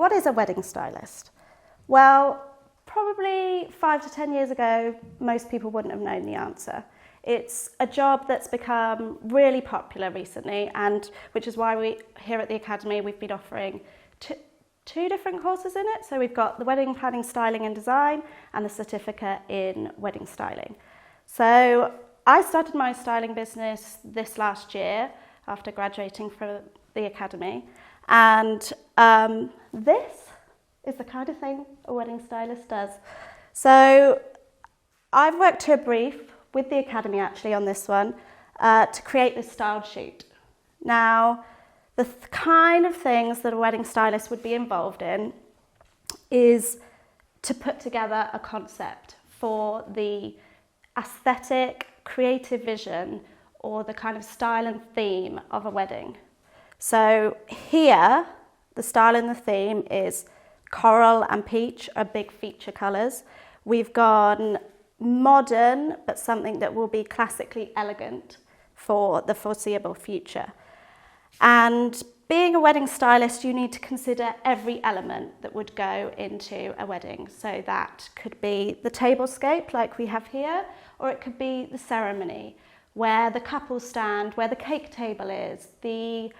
what is a wedding stylist? Well, probably 5 to 10 years ago, most people wouldn't have known the answer. It's a job that's become really popular recently, and which is why we here at the Academy we've been offering two different courses in it. So we've got the wedding planning, styling and design and the certificate in wedding styling. So I started my styling business this last year after graduating from the Academy, and this is the kind of thing a wedding stylist does. So I've worked to a brief with the Academy actually on this one to create this styled shoot. Now, the kind of things that a wedding stylist would be involved in is to put together a concept for the aesthetic, creative vision or the kind of style and theme of a wedding. So here, the style and the theme is coral and peach are big feature colours. We've gone modern, but something that will be classically elegant for the foreseeable future. And being a wedding stylist, you need to consider every element that would go into a wedding. So that could be the tablescape like we have here, or it could be the ceremony, where the couples stand, where the cake table is, the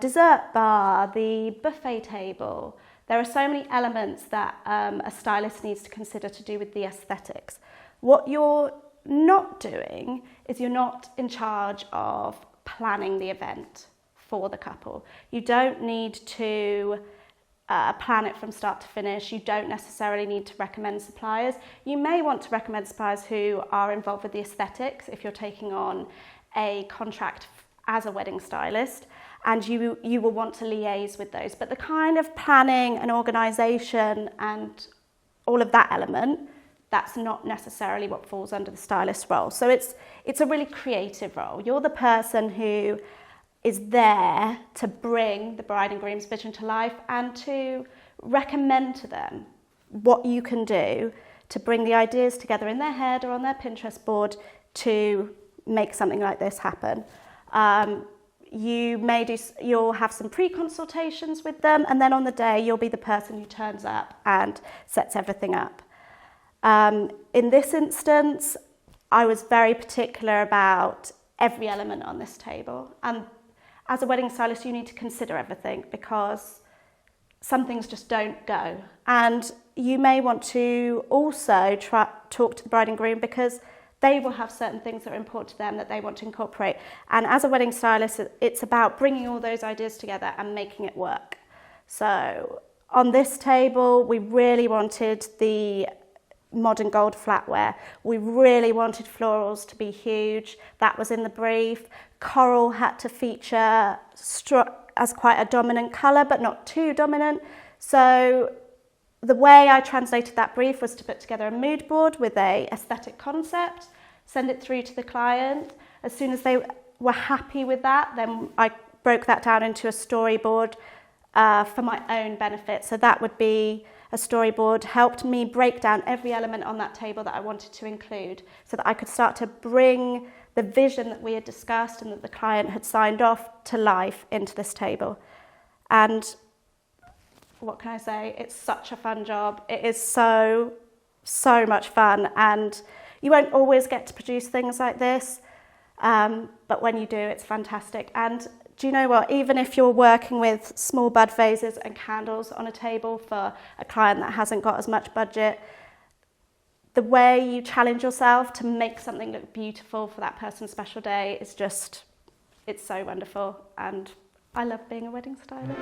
dessert bar, the buffet table. There are so many elements that a stylist needs to consider to do with the aesthetics. What you're not doing is you're not in charge of planning the event for the couple. You don't need to plan it from start to finish. You don't necessarily need to recommend suppliers. You may want to recommend suppliers who are involved with the aesthetics if you're taking on a contract as a wedding stylist, and you will want to liaise with those. But the kind of planning and organisation and all of that element, that's not necessarily what falls under the stylist role. So it's a really creative role. You're the person who is there to bring the bride and groom's vision to life and to recommend to them what you can do to bring the ideas together in their head or on their Pinterest board to make something like this happen. You'll have some pre-consultations with them, and then on the day you'll be the person who turns up and sets everything up. In this instance, I was very particular about every element on this table, and as a wedding stylist you need to consider everything because some things just don't go, and you may want to also talk to the bride and groom because they will have certain things that are important to them that they want to incorporate. And as a wedding stylist, it's about bringing all those ideas together and making it work. So on this table, we really wanted the modern gold flatware. We really wanted florals to be huge. That was in the brief. Coral had to feature as quite a dominant colour, but not too dominant. So the way I translated that brief was to put together a mood board with a aesthetic concept, send it through to the client. As soon as they were happy with that, then I broke that down into a storyboard for my own benefit. So that would be a storyboard, helped me break down every element on that table that I wanted to include so that I could start to bring the vision that we had discussed and that the client had signed off to life into this table. And what can I say? It's such a fun job. It is so much fun, and you won't always get to produce things like this, but when you do, it's fantastic. And do you know what? Even if you're working with small bud vases and candles on a table for a client that hasn't got as much budget, the way you challenge yourself to make something look beautiful for that person's special day is just, it's so wonderful, and I love being a wedding stylist.